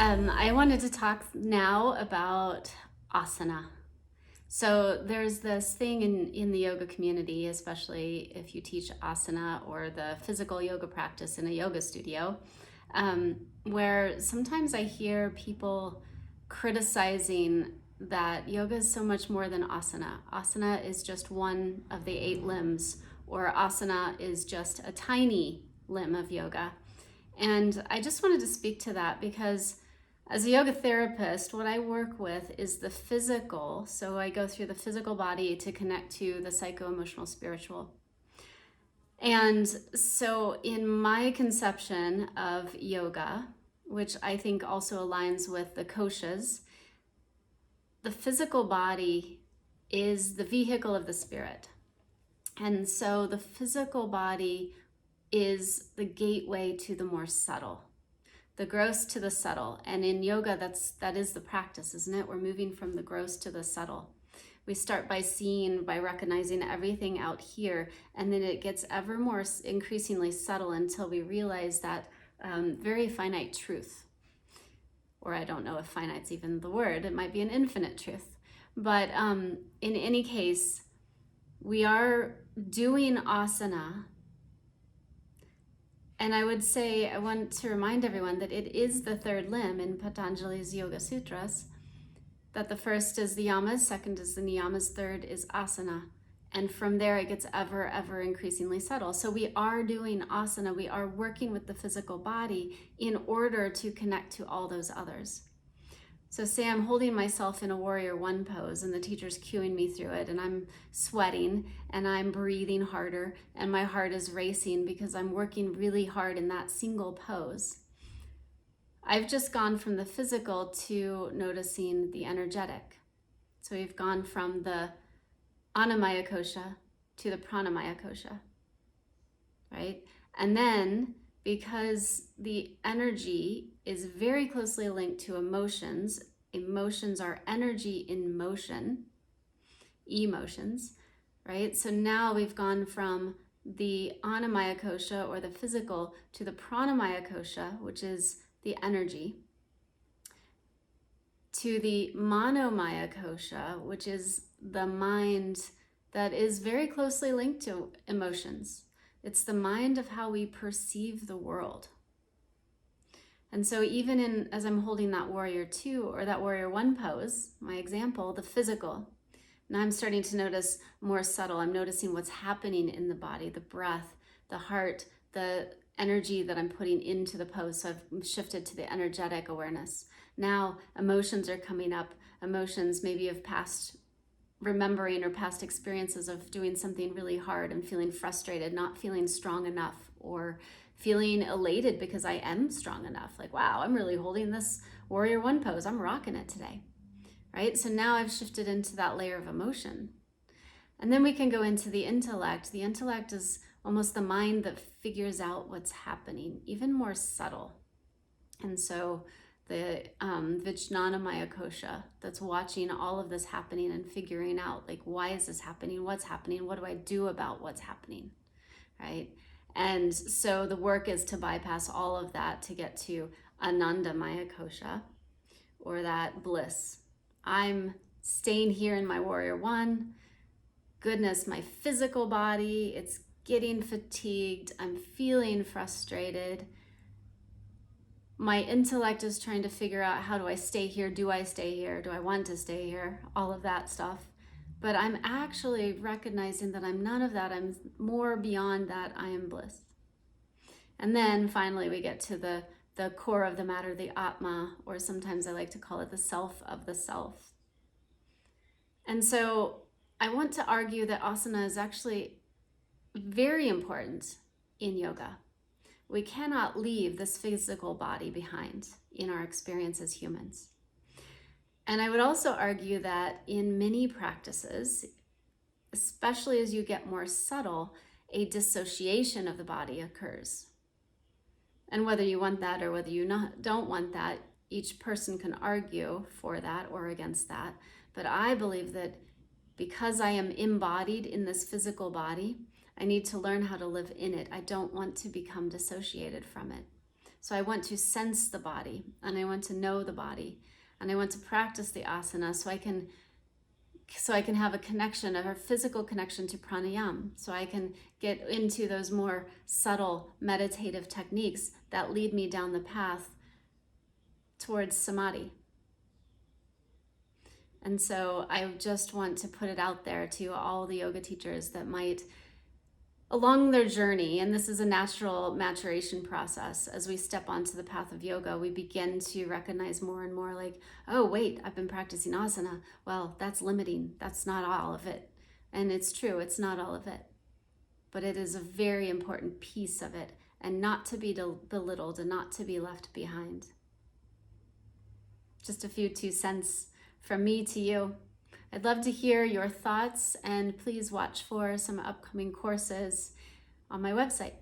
I wanted to talk now about asana. So there's this thing in the yoga community, especially if you teach asana or the physical yoga practice in a yoga studio, where sometimes I hear people criticizing that yoga is so much more than asana. Asana is just one of the 8 limbs, or asana is just a tiny limb of yoga. And I just wanted to speak to that because as a yoga therapist, what I work with is the physical. So I go through the physical body to connect to the psycho-emotional spiritual. And so in my conception of yoga, which I think also aligns with the koshas, the physical body is the vehicle of the spirit. And so the physical body is the gateway to the more subtle, the gross to the subtle. And in yoga, that is the practice, isn't it? We're moving from the gross to the subtle. We start by recognizing everything out here, and then it gets ever more increasingly subtle until we realize that very finite truth. Or I don't know if finite's even the word, it might be an infinite truth. But in any case, we are doing asana. And I would say, I want to remind everyone that it is the 3rd limb in Patanjali's Yoga Sutras, that the first is the yamas, second is the niyamas, third is asana. And from there it gets ever increasingly subtle. So we are doing asana, we are working with the physical body in order to connect to all those others. So say I'm holding myself in a warrior 1 pose and the teacher's cueing me through it and I'm sweating and I'm breathing harder and my heart is racing because I'm working really hard in that single pose. I've just gone from the physical to noticing the energetic. So we've gone from the Annamaya kosha to the Pranamaya kosha, right? And then because the energy is very closely linked to emotions. Emotions are energy in motion, emotions, right? So now we've gone from the Annamaya kosha, or the physical, to the Pranamaya kosha, which is the energy, to the Manomaya kosha, which is the mind that is very closely linked to emotions. It's the mind of how we perceive the world. And so even as I'm holding that warrior 2 or that warrior 1 pose, my example, the physical, now I'm starting to notice more subtle. I'm noticing what's happening in the body, the breath, the heart, the energy that I'm putting into the pose. So I've shifted to the energetic awareness. Now emotions are coming up, emotions maybe of past remembering or past experiences of doing something really hard and feeling frustrated, not feeling strong enough, or feeling elated because I am strong enough. Like, wow, I'm really holding this warrior 1 pose. I'm rocking it today, right? So now I've shifted into that layer of emotion. And then we can go into the intellect. The intellect is almost the mind that figures out what's happening, even more subtle. And so the Vijnanamaya kosha, that's watching all of this happening and figuring out, like, why is this happening? What's happening? What do I do about what's happening, right? And so the work is to bypass all of that to get to Anandamaya kosha, or that bliss. I'm staying here in my warrior 1. Goodness, my physical body, it's getting fatigued. I'm feeling frustrated. My intellect is trying to figure out, how do I stay here? Do I stay here? Do I want to stay here? All of that stuff. But I'm actually recognizing that I'm none of that. I'm more beyond that. I am bliss. And then finally we get to the core of the matter, the Atma, or sometimes I like to call it the self of the self. And so I want to argue that asana is actually very important in yoga. We cannot leave this physical body behind in our experience as humans. And I would also argue that in many practices, especially as you get more subtle, a dissociation of the body occurs. And whether you want that or whether you don't want that, each person can argue for that or against that. But I believe that because I am embodied in this physical body, I need to learn how to live in it. I don't want to become dissociated from it. So I want to sense the body, and I want to know the body, and I want to practice the asana so I can have a connection, a physical connection to pranayama, so I can get into those more subtle meditative techniques that lead me down the path towards samadhi. And so I just want to put it out there to all the yoga teachers that might, along their journey, and this is a natural maturation process, as we step onto the path of yoga, we begin to recognize more and more like, oh, wait, I've been practicing asana. Well, that's limiting. That's not all of it. And it's true, it's not all of it. But it is a very important piece of it, and not to be belittled and not to be left behind. Just a few 2 cents from me to you. I'd love to hear your thoughts, and please watch for some upcoming courses on my website.